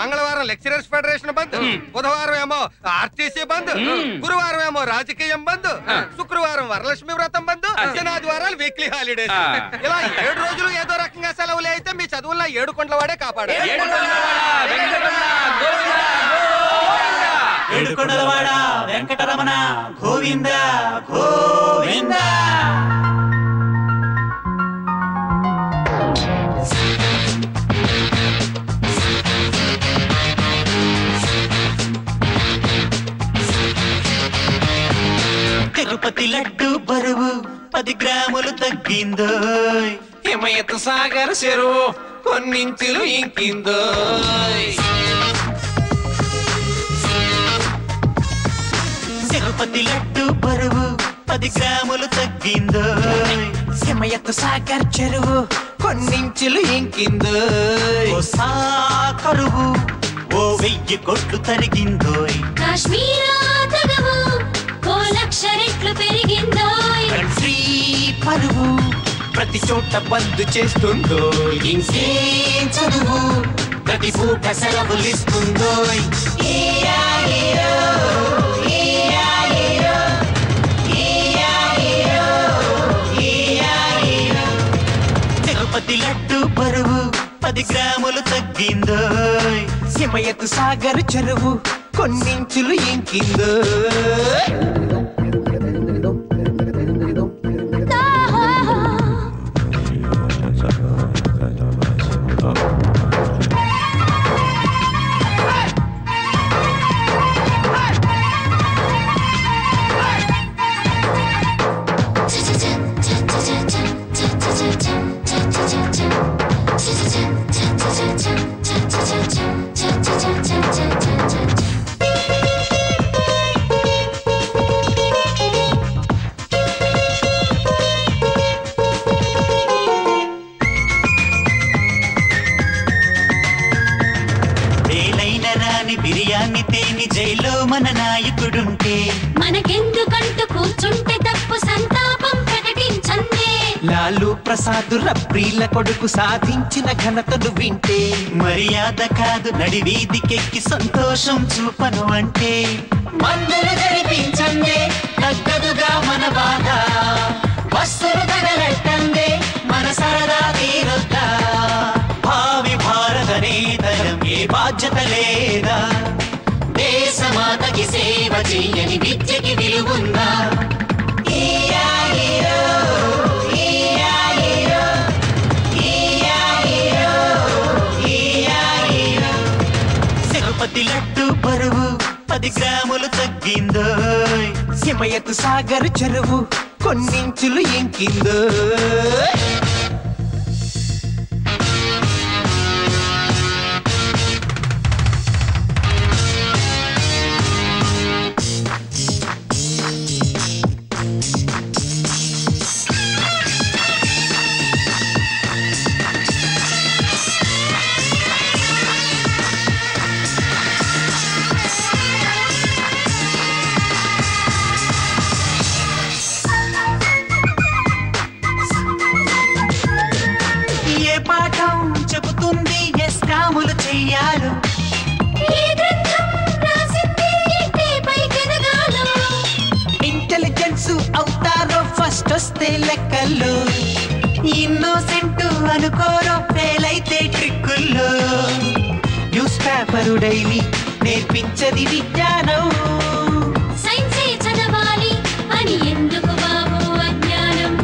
మంగళవారం lecturers federation బంద్, బుధవారం ఏమో ఆర్టీసీ బంద్, గురువారం ఏమో రాజకీయం బంద్, శుక్రవారం వరలక్ష్మి వ్రతం బంద్, శనాదివారాలు వీక్లీ హాలిడేస్. ఇలా 7 రోజులు ఏదో రకంగా సెలవులే. అయితే మీ చదువుల్లో 7 కొండల వాడే కాపాడు. ఏడుకొండలవాడ వెంకటరమణ గోవింద గోవింద. తిరుపతి లడ్డు బరువు 10 గ్రాములు తగ్గిందో. హిమయత్ సాగర్ చెరువు కొన్నించులు ఇంకిందో. తిరుపతి లడ్డు బరువు 10 గ్రాములు తగ్గిందో. హిమయత్ సాగర్ చెరువు కొన్నించులు ఇంకిందో. కరువు 1000 కోట్లు తరిగిందో. కాశ్మీరా తగవు 1 లక్ష రెట్లు పెరిగిందో. కంట్రీ పరువు ప్రతి చోట బంద్ చేస్తుందో. ఇంకేం చదువు ప్రతి పూట సెలవులిస్తుందో. తిరుపతి లడ్డు బరువు 10 గ్రాములు తగ్గిందో. హిమయత్ సాగర్ చెరువు కొన్నించులు ఇంకిందో. బిర్యానీ తేని జైల్లో మన నాయకుడుంటే మనకెందుకంటూ కూర్చుంటే తప్పు సంతాపం ప్రకటించండి. లాలు ప్రసాద్ రప్రీల కొడుకు సాధించిన ఘనతను వింటే మర్యాద కాదు నడివీధికెక్కి సంతోషం చూపను అంటే. మందులు జరిపించండి తగ్గదుగా మన బాధ. వస్తువులు తగలెట్టండి మన సరదా తీరొద్దా. భావి భారత నేతలం ఏ బాధ్యత లేదా. దేశమాతకి సేవ చెయ్యని విద్యకి విలువుందా. తిరుపతి లడ్డు బరువు 10 గ్రాములు తగ్గిందో. హిమయత్ సాగర్ చెరువు కొన్నించులు ఇంకిందో. ఇంటెలిజెన్స్ అవుతారో ఫస్ట్ వస్తే లెక్కల్లో. ఇన్నోసెంట్ అనుకోరో ఫెయిల్ అయితే ట్రిక్కుల్లో. న్యూస్ పేపరు డైలీ నేర్పించది విజ్ఞానం. సైన్సే చదవాలి అని ఎందుకు బాబు అజ్ఞానం.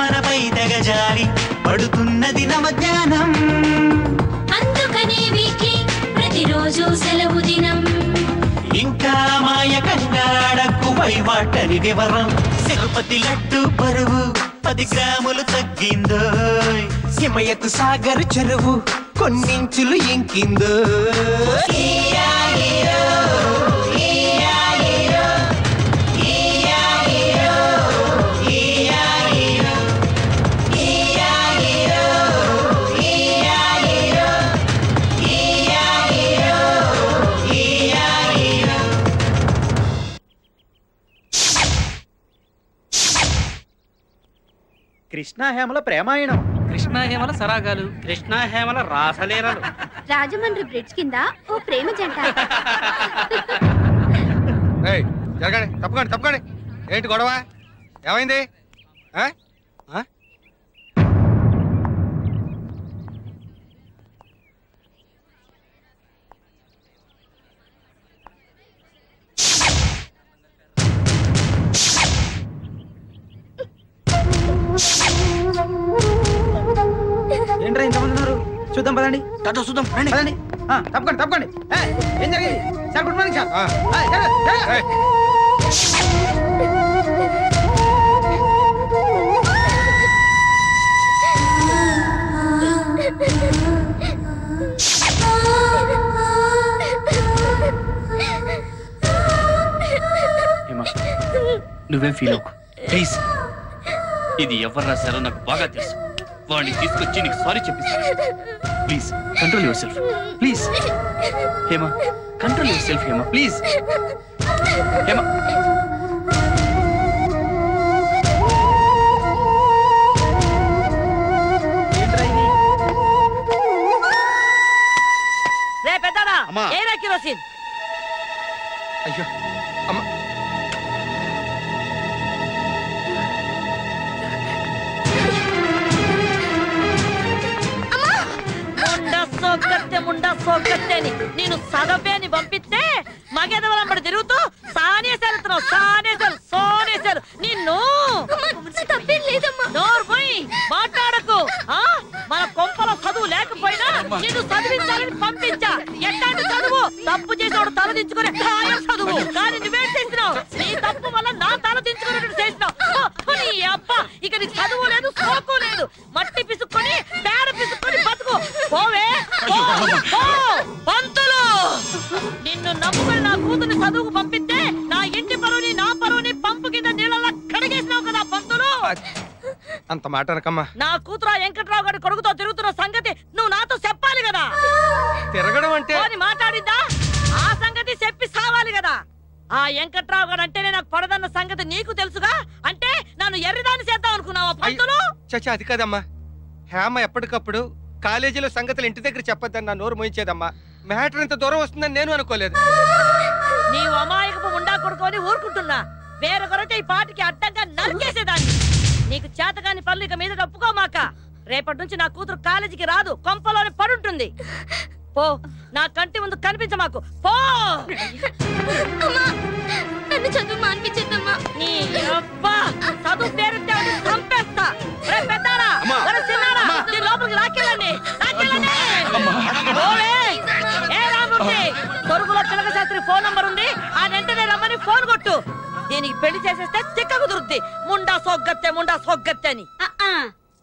మనపై దగజారి పడుతున్నది నవజ్ఞానం. అందుకనే వీక్లీ ప్రతిరోజు సెలవు దినం. ఇంకా మాయకంగా అడక్కు వైవాటని వివరం. తిరుపతి లడ్డు బరువు 10 గ్రాములు తగ్గిందో. హిమయత్ సాగర్ చెరువు కొన్నించులు ఇంకిందో. కృష్ణాహేమల ప్రేమాయణం, కృష్ణాహేమల సరాగాలు, కృష్ణాహేమల రాసలీలలు, రాజమండ్రి బ్రిడ్జ్ కింద ఓ ప్రేమ జంట. జరగండి, తప్పకండి. ఏంటి గొడవ? ఏమైంది? ఏంట్రా ఇంతమంది ఉన్నారు? చూద్దాం పదండి, చూద్దాం పదండి. తప్పకండి. ఏం జరిగింది సార్? Good morning sir. నువ్వేం ఫీల్ అవ్వకు ప్లీజ్. ఇది ఎవరు రాశారో నాకు బాగా తెలుసు. వాడిని తీసుకొచ్చి నీకు సారీ చెప్పిస్తాను. Please control yourself please. Hema control yourself. Hema please. Hema రే పెద్దడా ఏరా కిరోసిన్. అయ్యో అమ్మ, ముండా సోకత్తే అని నేను సగపే అని పంపిస్తే మగెదవలంబడి తిరుగుతూ సోనేశారు నిన్ను. నోరు పోయి మాట్లాడకు. మన కొంపలో చదువు లేకపోయినా నిన్ను చదివించాలని పంపించా. ఎట్లాంటి చదువు? తప్పు చేసేవాడు తల దించుకునే చదువు. కానీ నువ్వేం చేసినావు? నీ తప్పు వల్ల నా తల దించుకునేట్టు చేసినావు. నీ అబ్బా ఇక నీ చదువు లేదు, సోకు లేదు. మట్టి పిసుక్కొని పేడ పిసుక్కొని బతుకు. పోవే పంతులు. నిన్ను నమ్ముకుని నా కూతుర్ని చదువుకు పంపిస్తే నా ఇంటి పరువుని నా పరువుని పంపు కింద నీళ్ళలా కడిగేసినావు కదా పంతులు. అంత మాట అనకమ్మా. నా కూతురు వెంకట్రావు గారి కొడుకుతో తిరుగుతున్న సంగతి నువ్వు నాతో చెప్పాలి కదా. తిరగడం అంటే మాట్లాడిందా? ఆ సంగతి చెప్పి సావాలి కదా. ఆ వెంకట్రావు గారు అంటేనే నాకు పడదన్న సంగతి నీకు తెలుసుగా. అంటే నన్ను ఎర్రిదాన్ని చేద్దాం అనుకున్నావా పంతులు? చచ్చా అది కాదమ్మా. హేమ ఎప్పటికప్పుడు కాలేజీలో సంగతులు ఇంటి దగ్గర చెప్పొద్దని నా నోరు మోయించేదమ్మా. మ్యాటర్ ఇంత దూరం వస్తుందని నేను అనుకోలేదు. నీవు అమాయకపు ఉండా కొడుకొని ఊరుకుంటున్నా. వేరొకరైతే ఈ పాటికి అడ్డంగా నరికేసేదాన్ని. నీకు చేతగాని పనులు ఇక మీద ఒప్పుకోమాక. రేపటి నుంచి నా కూతురు కాలేజీకి రాదు, కొంపలోనే పడుంటుంది. పో, నా కంటి ముందు కనిపించమాకు. పో. నన్ను చదువు మానిపించేద్దమ్మా. నీ అబ్బా చదువు పేరుంటే చంపేస్తా. పెద్దారా లోపలికి లాక్కెళ్ళండి. ఏ రామూర్తి, తొరుగులో పిల్లక శాస్త్రి ఫోన్ నంబర్ ఉంది. ఆ వెంటనే రమ్మని ఫోన్ కొట్టు. దీనికి పెళ్లి చేసేస్తే చిక్క కుదురుద్ది. ముండా సోగ్గత్తే అని.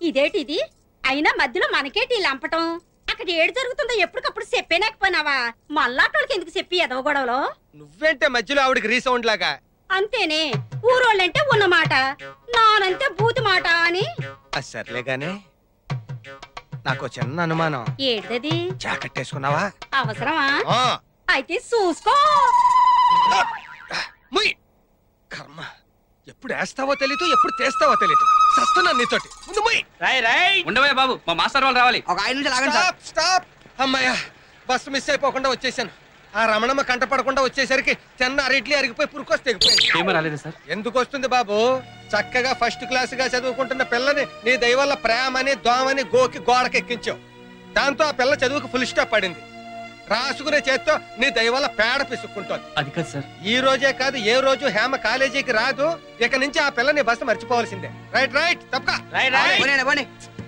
ఇదేటిది? అయినా మధ్యలో మనకేటి లంపటం? అక్కడ ఏడు జరుగుతుందో ఎప్పటికప్పుడు చెప్పేనాకపోయినావా? మళ్ళాటోళ్ళకి ఎందుకు చెప్పి ఎదవ గొడవలో? నువ్వేంటే మధ్యలో ఆవిడకి రీసౌండ్ లాగా? అంతేనే, ఊరోళ్ళంటే ఉన్నమాట, నానంతే బూతి మాట అని. సర్లేగానే, నాకు చిన్న అనుమానం. ఏడది? జాకెట్టేసుకున్నావా? అవసరమా? అయితే చూసుకో. కర్మ, ఎప్పుడు వేస్తావో తెలీదు, ఎప్పుడు చేస్తావో తెలీదు. సస్తున్నాను నీతోటి. ముందు ఉండవే బాబు, మా మాస్టర్ వాళ్ళు రావాలి. ఒక 5 నిమిషాలు ఆగండి. స్టాప్. అమ్మాయ్యా, బస్సు మిస్ అయిపోకుండా వచ్చేసాను. ఆ రమణమ్మ కంట పడకుండా వచ్చేసరికి చిన్న అరిట్లు అరిగిపోయి పురుకొస్తే తెగిపోయింది. సార్ ఎందుకు వస్తుంది బాబు? చక్కగా ఫస్ట్ క్లాస్ గా చదువుకుంటున్న పిల్లని నీ దయవల్ల ప్రేమని దోమని గోకి గోడకెక్కించావు. దాంతో ఆ పిల్ల చదువుకు ఫుల్ స్టాప్ పడింది. రాసుకునే చేత్తో నీ దయవల్ల పేడ పిసుక్కుంటోంది. అది కాదు సార్. ఈ రోజే కాదు, ఏ రోజు హేమ కాలేజీకి రాదు. ఇక నుంచి ఆ పిల్లని బస్సు మర్చిపోవాల్సిందే. రైట్ తప్పక.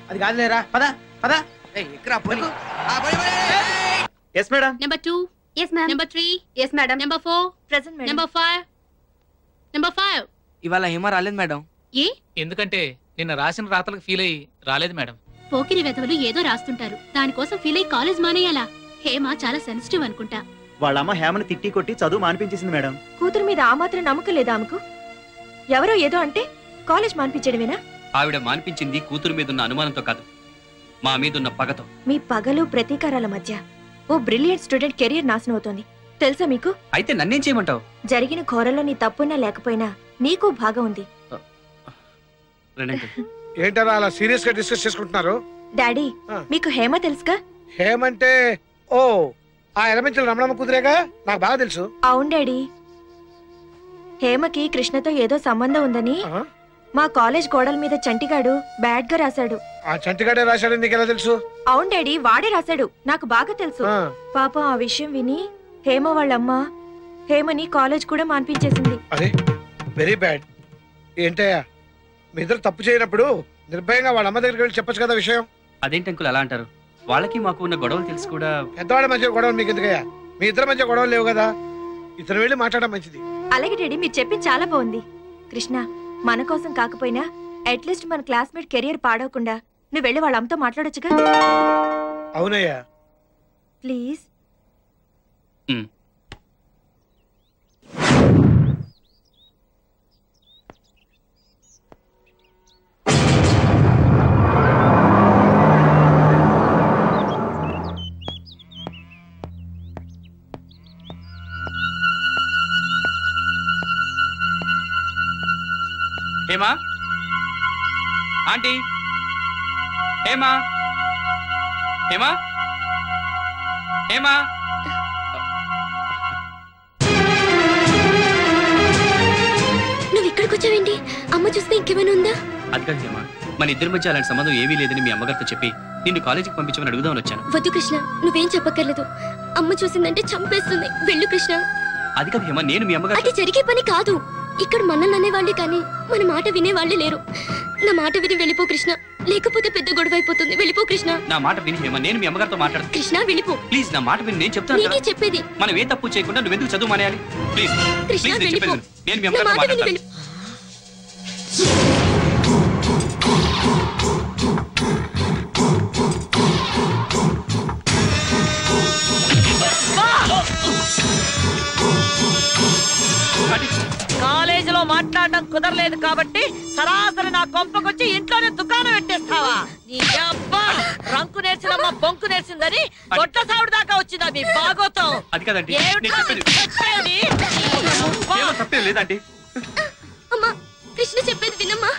అది కాదులేరా, పద పద. Yes madam. Number 2. Yes ma'am. Number 3. Yes madam. Number 4. Present madam. Number 5. Number 5. ఇవాళ హేమ రాలేదు మేడం. ఏ? ఎందుకంటే నిన్న రాసిన రాతలకు ఫీల్ అయ్యి రాలేదు మేడం. పోకిరి వెధవలు ఏదో రాస్తుంటారు, దానికోసం ఫీల్ అయ్యి కాలేజ్ మానేయాలా? హేమ చాలా సెన్సిటివ్ అనుకుంటా. వాళ్ళ అమ్మ హేమను తిట్టి కొట్టి చదువు మానిపించేసింది మేడం. కూతురు మీద ఆ మాత్రం నమ్మకం లేదా ఆమెకు? ఎవరో ఏదో అంటే కాలేజ్ మానిపించడమేనా? ఆవిడ మానిపించింది కూతురు మీదున్న అనుమానంతో కాదు, మా మీదున్న పగతో. మీ పగలు ప్రతీకారాల మధ్య ఓ బ్రిలియంట్ స్టూడెంట్ కెరీర్ నాశనం అవుతోంది, తెలుసా మీకు? అయితే నన్నేం చేయమంటావు? జరిగిన ఘోరంలో నీ తప్పున్నా లేకపోయినా నీకు భాగం ఉంది. ఏంటరా అలా సీరియస్ గా డిస్కస్ చేసుకుంటున్నారు? డాడీ మీకు హేమ తెలుసుగా? హేమంటే ఓ ఆ ఎలమెంటల్ రమణమ్మ కుదిరేగా, నాకు బాగా తెలుసు. అవును డాడీ, హేమకి కృష్ణతో ఏదో సంబంధం ఉందని మా కాలేజ్ గోడల మీద చంటిగాడు బ్యాడ్ గా రాశాడు. ఆ చంటిగాడే రాశాడు, నీకు ఎలా తెలుసు? అవును డాడీ, వాడే రాశాడు, నాకు బాగా తెలుసు. పాపం ఆ విషయం విని హేమ వాళ్ళమ్మ హేమని కాలేజ్ కూడా మాన్పించేసింది. అరే వెరీ బ్యాడ్. ఏంటయ్యా మీ ఇద్దరు తప్పు చేయనప్పుడు నిర్భయంగా వాళ్ళ అమ్మ దగ్గరికి వెళ్ళి చెప్పొచ్చు కదా విషయం. అదేంటి అంకుల్ అలా అంటారు? వాళ్ళకి మాకు ఉన్న గొడవలు తెలుసు కూడా. పెద్దవాళ్ళ మధ్య గొడవలు మీకు ఎందుకయ్యా? మీ ఇద్దరి మధ్య గొడవలు లేవు కదా, ఇద్దరు వెళ్ళి మాట్లాడడం మంచిది. అలాగే డాడీ, మీరు చెప్పింది చాలా బాగుంది. కృష్ణ, మన కోసం కాకపోయినా అట్లీస్ట్ మన క్లాస్మేట్ కెరియర్ పాడవకుండా నువ్వు వెళ్ళి వాళ్ళ అమ్మతో మాట్లాడొచ్చుగా. అవునయ్యా ప్లీజ్. హేమా ఆంటీ, హేమా హేమా హేమా. నువ్వు ఇక్కడికి వచ్చావేంటి? అమ్మ చూస్తే ఇంకేమైనా ఉందా? అది కాదు హేమా, మన ఇద్దరి మధ్య అలాంటి సంబంధం ఏమీ లేదని మీ అమ్మగారితో చెప్పి నిన్ను కాలేజీకి పంపించమని అడుగుదామని వచ్చాను. వద్దు కృష్ణ, నువ్వేం చెప్పక్కర్లేదు. అమ్మ చూసిందంటే చంపేస్తుంది. వెళ్ళు కృష్ణ. అది కాదు హేమా, నేను మీ అమ్మగారు. అది జరిగే పని కాదు. ఇక్కడ మనల్ని అనేవాళ్ళే కానీ మన మాట వినేవాళ్లే లేరు. నా మాట విని వెళ్ళిపో కృష్ణ, లేకపోతే పెద్ద గొడవ అయిపోతుంది. వెళ్ళిపో కృష్ణ. నా మాట విని హేమా, నేను మీ అమ్మగారితో మాట్లాడతాను. కృష్ణ వెళ్ళిపో ప్లీజ్, నా మాట విని. నేను చెప్తాను నీకే చెప్పేది. మనం ఏ తప్పు చేయకుండా నువ్వు ఎందుకు చదువు మానేయాలి? ప్లీజ్ కృష్ణ ప్లీజ్, నేను వెళ్ళిపో. చెప్పేది నేను మీ అమ్మగారితో మాట్లాడతాను. కాలేజీలో మాట్లాడడం కుదరలేదు కాబట్టి సరాసరి నా కొంపకొచ్చి ఇంట్లోనే దుకాణం పెట్టేస్తావా? నీ అబ్బా రంకు నేర్చినమ్మ బొంకు నేర్చిందని గొడ్ల సావుడు దాకా వచ్చిందా మీ బాగోతం? అది కదండి, లేదండి. అమ్మా కృష్ణ చెప్పేది వినమ్మా.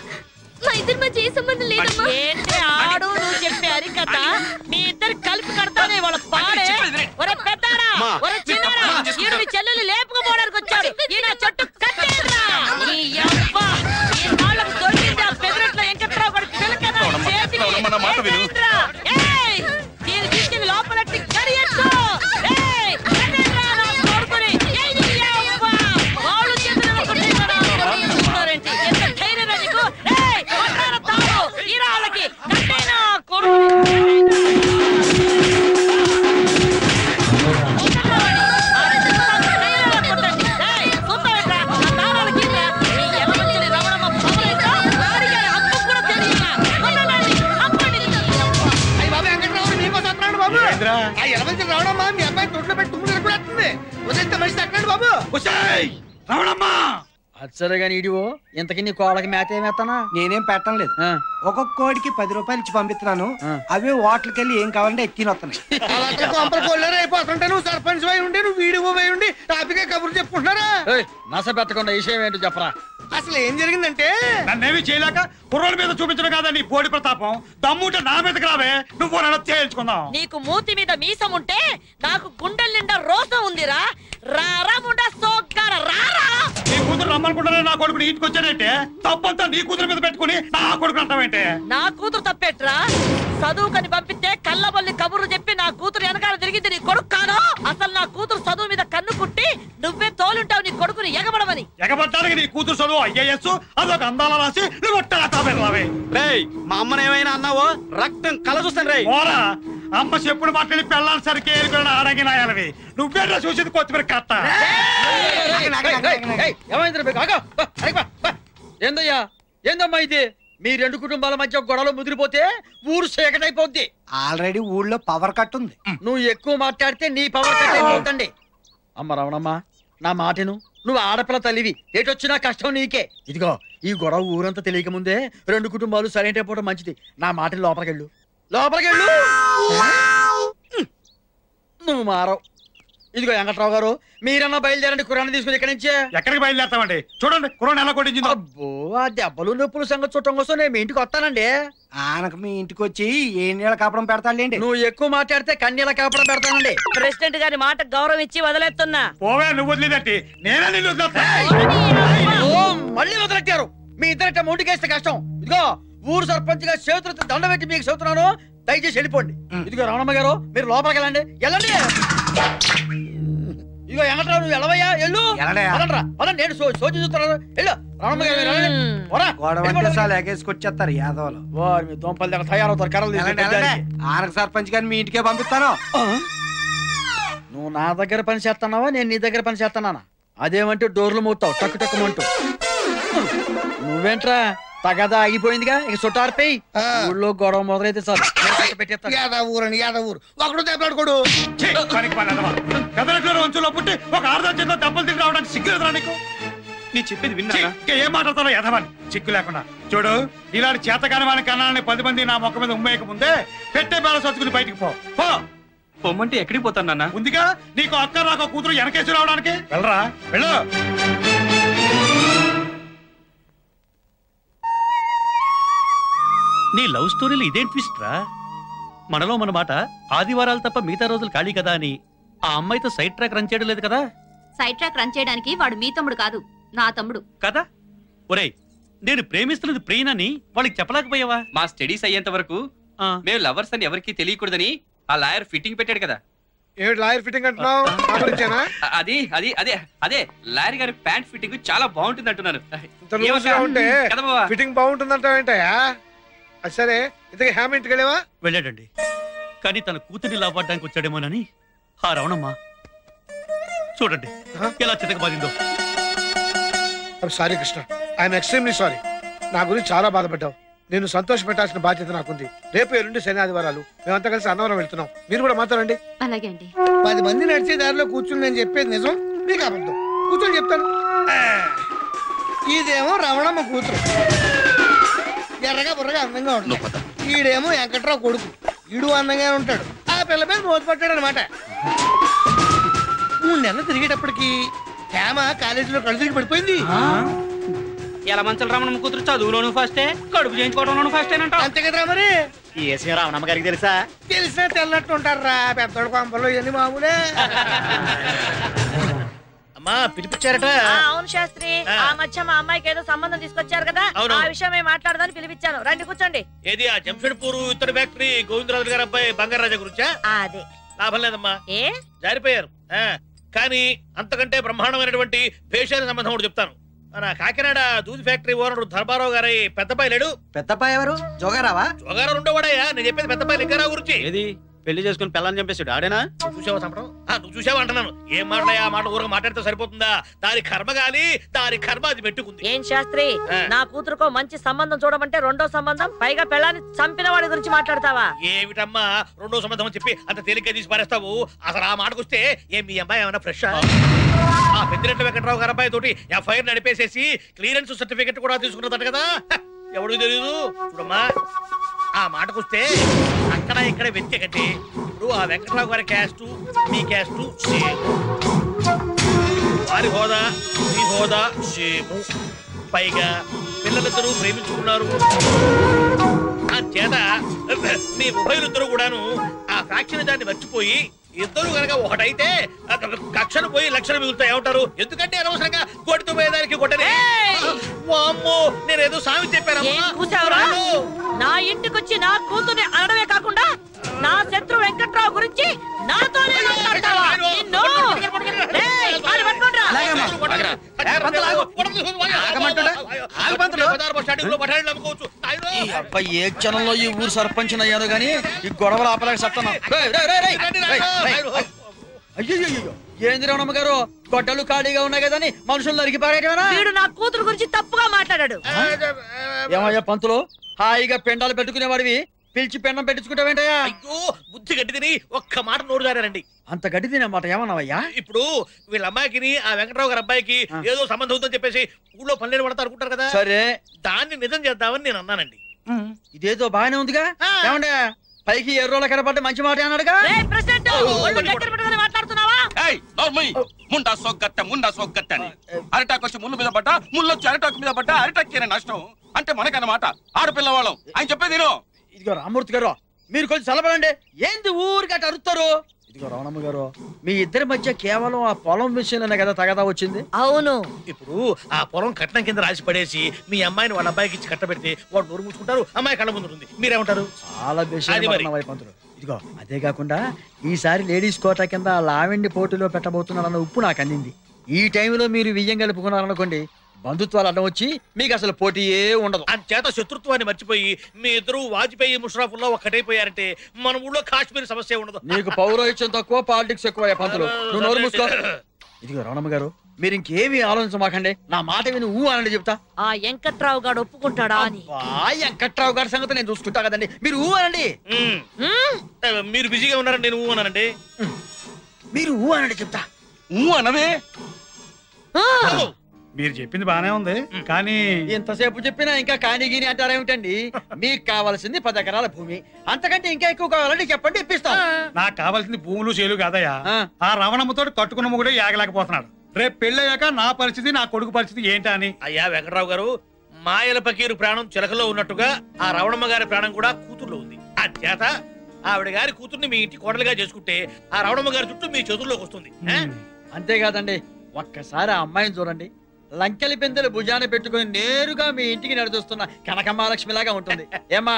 మా ఇద్దరి మధ్య ఏ సంబంధం లేదమ్మా. ఏంటి ఆడు నువ్వు చెప్పే అరికథ? మీ ఇద్దరు కలిపి కడతానే వాళ్ళ పాడే. ఒరే పెద్దారా, ఒరే చిన్నారా, ఈయన మీ చెల్లెలు లేపుకుపోవడానికి వచ్చాడు. ఈయన చెట్టు కట్టేరా. నీ అబ్బా ఈ నాళ్ళకు దొరికింది ఆ పెదరట్లో వెంకట్రావు గారి పిల్లకదా చేతికి. ఏయ్ దీని తీసుకెళ్ళి లోపలెట్టి కడియొచ్చు. ఏయ్ కట్టేరా నా కొడుకుని. ఏయ్ నీ అబ్బా వాళ్ళు చేతులు కొట్టేస్తారేంటి? ఎంత ధైర్యం నీకు? ఏయ్ కొట్టారా తావు ఈ రాళ్ళకి కట్టేనా కొడుకుని. రావడమ్మా మీ అబ్బాయి తొట్లో పెట్టి తుమ్ములు ఎక్కడొస్తుంది. ఉదయం మనిషి తగ్గండి బాబు. రావడమ్మా అచ్చరగాని ఇడివో ఇంతకి నీ కోళ్ళకి మేత ఏమేస్తానా? నేనేం పెట్టడం లేదు. ఒక్కొక్క కోడికి 10 రూపాయలు ఇచ్చి పంపిస్తున్నాను. అవే హోటల్కి వెళ్ళి ఏం కావాలంటే ఎత్తిని వస్తున్నాయి. అయిపోతుంటే నువ్వు సర్పంచ్ అయి ఉండి నువ్వు వీడియో అయి ఉండి టాపిక్ కబుర్లు చెప్పుకుంటున్నారా? నస పెట్టకుండా విషయం ఏంటో చెప్పరా. అసలు ఏం జరిగిందంటే నన్నేమి చేయలేక కుర్రోడి మీద చూపించడం కాదా నీ పోడి ప్రతాపం. దమ్ముంటే నా మీదకి రావే, నువ్వు చేయించుకుందాం. నీకు మూతి మీద మీసం ఉంటే నాకు గుండెల నిండా రోసం ఉందిరా. రారా ముండా సోగ్గారా రారా. నీ కూతురు రమ్మనుకుంటానే నా కొడుకుని ఇంటికి వచ్చానంటే తప్పంతా నీ కూతురు మీద పెట్టుకుని నా కొడుకు అంటావేంటే? నా కూతురు తప్పేట్రా? చదువుకని పంపిస్తే కళ్ళబల్లి కబుర్లు చెప్పి నా కూతురు వెనకాల తిరిగింది నీ కొడుకు కాదు. అసలు నా కూతురు చదువు మీద కన్ను కుట్టి నువ్వే తోలుంటావు నీ కొడుకుని ఎగబడమని. ఎగబడ్డానికి నీ కూతురు చదువు IAS అదొక అందాల రాసి నువ్వు రావే. మా అమ్మని ఏమైనా అన్నావో రక్తం కల చూస్తాను రే. అమ్మ చెప్పుడు మాట్లాడి పెళ్ళాలి సరికి అడగి నాయాలవి. నువ్వేరా చూసింది కొత్తిమీర కట్ట. ఏందయ్యా ఏందమ్మా ఇది? మీ రెండు కుటుంబాల మధ్య గొడవలు ముదిరిపోతే ఊరు చీకటైపోద్ది. ఆల్రెడీ ఊళ్ళో పవర్ కట్ ఉంది. నువ్వు ఎక్కువ మాట్లాడితే నీ పవర్ కట్ అయిపోతండి. అమ్మ రమణమ్మ నా మాటను, నువ్వు ఆడపిల్ల తల్లివి, ఏటొచ్చినా కష్టం నీకే. ఇదిగో ఈ గొడవ ఊరంతా తెలియక ముందే రెండు కుటుంబాలు సరైన అయిపోవడం మంచిది. నా మాటని లోపలికెళ్ళు, లోపలికెళ్ళు. నువ్వు మారవు. ఇదిగో వెంకట్రావు గారు మీరన్నా బయలుదేరండి కుర్రాన్ని తీసుకుని ఇక్కడి నుంచి. ఎక్కడికి బయలుదేరతామండి? చూడండి కుర్రాన్ని ఎలా కొట్టించిందో. అబ్బో ఆ దెబ్బలు నొప్పులు సంగతి చూడటం కోసం నేను మీ ఇంటికి వస్తానండి. ఆనకు మీ ఇంటికి వచ్చి ఏ నీళ్ళ కాపడం పెడతాండి. నువ్వు ఎక్కువ మాట్లాడితే కన్నీళ్ళ కాపడం పెడతానండి. ప్రెసిడెంట్ గారి మాట గౌరవం ఇచ్చి వదిలేస్తున్నా. పోవే నువ్వు వదిలేదట్టి నేనే నిన్ను వదిలేస్తా. మళ్ళీ వదిలెట్టారు. మీ ఇద్దరిట ముందుకేస్తే కష్టం. ఇదిగో ఊరు సర్పంచ్ గా చేతులతో దండ పెట్టి మీకు చెబుతున్నాను, దయచేసి వెళ్ళిపోండి. ఇదిగో రమణమ్మ గారు మీరు లోపలికి వెళ్ళండి. వెళ్ళండి. ఇదిగో వెంకట్రావు నువ్వు వెళ్ళవయ్యా, వెళ్ళు. పదండి నేను సోచి చూస్తున్నాను. వెళ్ళు రమణమ్మ గారు ఎగేసుకొచ్చేస్తారు యాదవులు. మీ దోంపల్లి దగ్గర తయారవుతారు కర్రలు. ఆనక సర్పంచ్ గారిని మీ ఇంటికే పంపిస్తాను. నువ్వు నా దగ్గర పని చేస్తున్నావా నేను నీ దగ్గర పని చేస్తున్నానా? అదేమంటే డోర్లు మూతావు టక్కు టక్కుమంటూ. నువ్వేంట్రా తగదా ఆగిపోయిందిగా, ఇక చుట్టారిపోయి ఊళ్ళో గొడవ మొదలైతే సార్ ఒకడు దెబ్బలాడుకోడు. వంచులో పుట్టి ఒక ఆర్ధంలో దెబ్బలు తిరిగి రావడానికి సిగ్గు ఎదురా నీకు? నీ చెప్పేది విన్నా ఏం మాట్లాడతారో ఎదవని చిక్కు లేకుండా. చూడు ఇలాంటి చేతకాని వాని కన్నాలని 10 మంది నా మొక్క మీద ఉమ్మేయక ముందే పెట్టే బేళ సొచ్చుకుని బయటికి పో. పొమ్మంటే ఎక్కడికి పోతాను నాన్న? ఉందిగా నీకు అక్క నాకు కూతురు వెనకేసి రావడానికి. వెళ్ళరా వెళ్ళు. నీ లవ్ స్టోరీలు ఇదేం ట్విస్ట్ రా? మనలో మన మాట ఆదివారాలు తప్ప మిగతా రోజులు ఖాళీ కదా అని ఆ అమ్మాయితో సైడ్ ట్రాక్ రన్ చేయడం లేదు కదా? సైడ్ ట్రాక్ రన్ చేయడానికి వాడు మీ తమ్ముడు కాదు, నా తమ్ముడు కదా. ఒరేయ్ నేను ప్రేమిస్తున్నది ప్రియనని వాళ్ళకి చెప్పలేకపోయావా? మా స్టడీస్ అయ్యేంత వరకు మేము లవర్స్ అని ఎవరికి తెలియకూడదని ఆ లాయర్ ఫిట్టింగ్ పెట్టాడు కదా. లాయర్ ఫిట్టింగ్ అంటున్నావు? అది అది అదే అదే లాయర్ గారి ప్యాంట్ ఫిట్టింగ్ చాలా బాగుంటుంది అంటున్నాను. ఫిట్టింగ్ బాగుంటుందంటావేంటయా? సరే ఇంతకీ హ్యామ్ ఇంటికి వెళ్ళావా? వెళ్ళాడండి, కానీ తన కూతుర్ని లాభపడడానికి వచ్చాడేమోనని ఆ రవణమ్మ చూడండి ఎలా చితకబాదిందో. Sorry Krishna, I'm extremely sorry. నా గురించి చాలా బాధపడ్డావు. నేను సంతోష పెట్టాల్సిన బాధ్యత నాకుంది. రేపు 2 శని ఆదివారాలు మేమంతా కలిసి అన్నవరం వెళ్తున్నాం. మీరు కూడా మాట్లాడండి. అలాగే అండి. 10 మంది నడిచే దారిలో కూర్చుని నేను చెప్పేది నిజం, మీకు అబద్ధం. కూర్చొని చెప్తాను. ఇదేమో రమణమ్మ కూతురు, ఎర్రగా బుర్రగా అందంగా ఉంటాడు. ఈడేమో వెంకట్రావు కొడుకు, ఈడు అందంగా ఉంటాడు. ఆ పిల్ల మీద మోత పట్టాడు అనమాట. 3 నెలలు తిరిగేటప్పటికి హేమ కాలేజీలో కళ్ళు తిరిగి పడిపోయింది. ఎలా మంచలు రమణమ్మ కూతురు చదువులోను ఫస్టే, కడుపు చేయించుకోవడంలోను ఫస్ట్ అంట. అంతే కదరా మరి. రమణమ్మ గారికి తెలుసా? తెలిసినా తెల్లట్టు ఉంటారా పెద్దోడు కొంపలు ఇవన్నీ మామూలే. అమ్మా పిలిపించారట. అవును శాస్త్రి, ఆ మధ్య మా అమ్మాయికి ఏదో సంబంధం తీసుకొచ్చారు కదా, ఆ విషయం మాట్లాడదాని పిలిపించాను. రండి కూర్చోండి. ఏది ఆ జంషెడ్పూర్ ఇత్తడి ఫ్యాక్టరీ గోవిందరాజు గారి అబ్బాయి బంగారాజా గురించా? అదే. లాభం లేదమ్మా, ఏ జారిపోయారు. కానీ అంతకంటే బ్రహ్మాండమైనటువంటి భేషాల సంబంధం కూడా చెప్తాను. మన కాకినాడ దూది ఫ్యాక్టరీ ఓనర్ ధర్మారావు గారి పెద్దపాయి లేడు? పెద్దపాయి ఎవరు? జోగారావా? జోగారావు రెండోవాడయ్యా. నేను చెప్పేది పెద్దపాయి లింగారావు గురించి. ఏది పెళ్లి చేసుకుని పిల్లని చంపేసాడు ఆడేనా? చూసావా చంపడం? నువ్వు చూసావా అంటున్నాను. ఏం మాట్లాడా ఆ మాట ఊరగా మాట్లాడితే సరిపోతుందా? దాని కర్మ గాలి, దాని కర్మ అది పెట్టుకుంది. ఏం శాస్త్రి, నా కూతురుకో మంచి సంబంధం చూడమంటే రెండో సంబంధం, పైగా పెళ్ళాన్ని చంపిన వాడి గురించి మాట్లాడతావా? ఏమిటమ్మా రెండో సంబంధం అని చెప్పి అంత తేలిగ్గా తీసి పారేస్తావు? అసలు ఆ మాటకొస్తే ఏం మీ అమ్మాయి ఏమైనా ఫ్రెష్? ఆ పెద్దిరెడ్డి వెంకట్రావు గారి అబ్బాయి తోటి ఎఫ్ఐఆర్ నడిపేసేసి క్లియరెన్స్ సర్టిఫికెట్ కూడా తీసుకున్నదట కదా. ఎవడు తెలియదు. చూడమ్మా ఆ మాటకొస్తే అక్కడ ఇక్కడ వెతికంటే ఇప్పుడు ఆ వెంకట్రావు గారి క్యాస్టు మీ క్యాస్టు సేమ్, వారి హోదా మీ హోదా సేము. పైగా పిల్లలిద్దరూ ప్రేమించుకున్నారు. ఆ చేత మీ ఉభయులిద్దరూ కూడాను ఆ ఫ్యాక్షన్ దాన్ని మర్చిపోయి ఇద్దరు కనుక ఒకటైతే కక్షలు పోయి లక్షలు మిగులుతాయి. ఏమంటారు? ఎందుకంటే అనవసరంగా కొడుతూ పోయేదానికి కొట్టనే. అమ్మో నేనేదో సామి చెప్పాను. నా ఇంటికొచ్చి నా కూతుర్ని అనడమే కాకుండా నా శత్రు వెంకట్రావు గురించి నాతోనే మాట్లాడతావా? ఏ క్షణంలో ఈ ఊరు సర్పంచ్ అయ్యాను గానీ ఈ గొడవలు ఆపలేక సత్తాను. అయ్యో ఏంద్రవణమ్మ గారు, గొడ్డలు ఖాళీగా ఉన్నాయి కదని మనుషులు నరికి పారేయటమేనా? వీడు నా కూతురు గురించి తప్పుగా మాట్లాడాడు. ఏమయ్యా పంతులు, హాయిగా పెండాలు పెట్టుకునేవాడివి పిలిచి పెండం పెట్టించుకుంటావేంటయ్యా? అయ్యో బుద్ధి గడ్డి తిని ఒక్క మాట నోరు జారారండి. అంత గడ్డి తినే మాట ఏమన్నావయ్యా? ఇప్పుడు వీళ్ళ అమ్మాయికి ఆ వెంకట్రావు గారి అబ్బాయికి ఏదో సంబంధం ఉందని చెప్పేసి ఊళ్ళో పనులు పడతా అనుకుంటారు కదా. సరే దాన్ని నిజం చేద్దామని నేను అన్నానండి. ఇదేదో బాగానే ఉందిగా. ఏమండే పైకి ఎర్రోళ్ళ కనపడ్డ మంచి మాట అన్నాడుగా. మాట్లాడుతున్నావా? నోర్మయ్ ముండా సోగ్గట్ట అని అరిటాకు వచ్చి ముళ్ళు మీద పడ్డా ముళ్ళు వచ్చి అరిటాకు మీద పడ్డా అరిటాక్ నష్టం అంటే మనకన్నమాట ఆడపిల్లవాళ్ళం ఆయన చెప్పేది ఇదిగో రామూర్తి గారు మీరు కొంచెం చల్లబడండి ఏంది ఊరికి అటు అరుస్తారు ఇదిగో రమణమ్మ గారు మీ ఇద్దరి మధ్య కేవలం ఆ పొలం విషయంలోనే కదా తగదా వచ్చింది అవును ఇప్పుడు ఆ పొలం కట్నం కింద రాసి పడేసి మీ అమ్మాయిని వాళ్ళ అబ్బాయికి ఇచ్చి కట్టబెడితే వాడు నోరు మూసుకుంటారు అమ్మాయి కళ్ళ ముందు ఉంటుంది మీరేమంటారు చాలా అది మరి. వైపంతులు ఇదిగో అదే కాకుండా ఈసారి లేడీస్ కోటా కింద లావెండి పోటీలో పెట్టబోతున్నాడన్న ఉప్పు నాకు అందింది ఈ టైంలో మీరు వియ్యం కలుపుకున్నారనుకోండి బంధుత్వాలు అడ్డం వచ్చి మీకు అసలు పోటీయే ఉండదు అంచేత శత్రుత్వాన్ని మర్చిపోయి మీ ఇద్దరు వాజ్పేయి ముషరఫ్లో ఒక్కటైపోయారంటే మన ఊళ్ళో కాశ్మీర్ సమస్య ఉండదు నీకు పౌరోహిత్యం తక్కువ పాలిటిక్స్ ఎక్కువ పంతులు నువ్వు నోరు మూసుకో ఇదిగో రమణమ్మ గారు మీరు ఇంకేమీ ఆలోచించమాకండి నా మాట విని ఊ అనండి చెప్తా ఆ వెంకట్రావు గారు ఒప్పుకుంటాడా అని వెంకట్రావు గారి సంగతి నేను చూసుకుంటా కదండి మీరు ఊ అనండి మీరు బిజీగా ఉన్నారని నేను ఊ అన్నానండి మీరు ఊ అనండి చెప్తా ఊ అనవే మీరు చెప్పింది బానే ఉంది కానీ ఎంతసేపు చెప్పినా ఇంకా కాని గీని అంటారేమిటండి మీకు కావాల్సింది 10 ఎకరాల భూమి అంతకంటే ఇంకా ఎక్కువ కావాలంటే చెప్పండి ఇప్పిస్తాం నాకు కావాల్సింది భూములు చేలు కాదయ్యా ఆ రవణమ్మతో కట్టుకున్న మొగుడే యాగలేకపోతున్నాడు రేపు పెళ్ళయ్యాక నా పరిస్థితి నా కొడుకు పరిస్థితి ఏంటా అని అయ్యా వెంకటరావు గారు మాయల పకీరు ప్రాణం చిలకలో ఉన్నట్టుగా ఆ రవణమ్మ గారి ప్రాణం కూడా కూతుర్లో ఉంది అంచేత ఆవిడ గారి కూతుర్ని మీ ఇంటి కోడలుగా చేసుకుంటే ఆ రవణమ్మ గారి చుట్టూ మీ చేతుల్లోకి వస్తుంది అంతేకాదండి ఒక్కసారి ఆ అమ్మాయిని చూడండి లంకెలి పెందెలు భుజాన పెట్టుకుని నేరుగా మీ ఇంటికి నడిచొస్తున్న కనకమహాలక్ష్మి లాగా ఉంటుంది ఏమా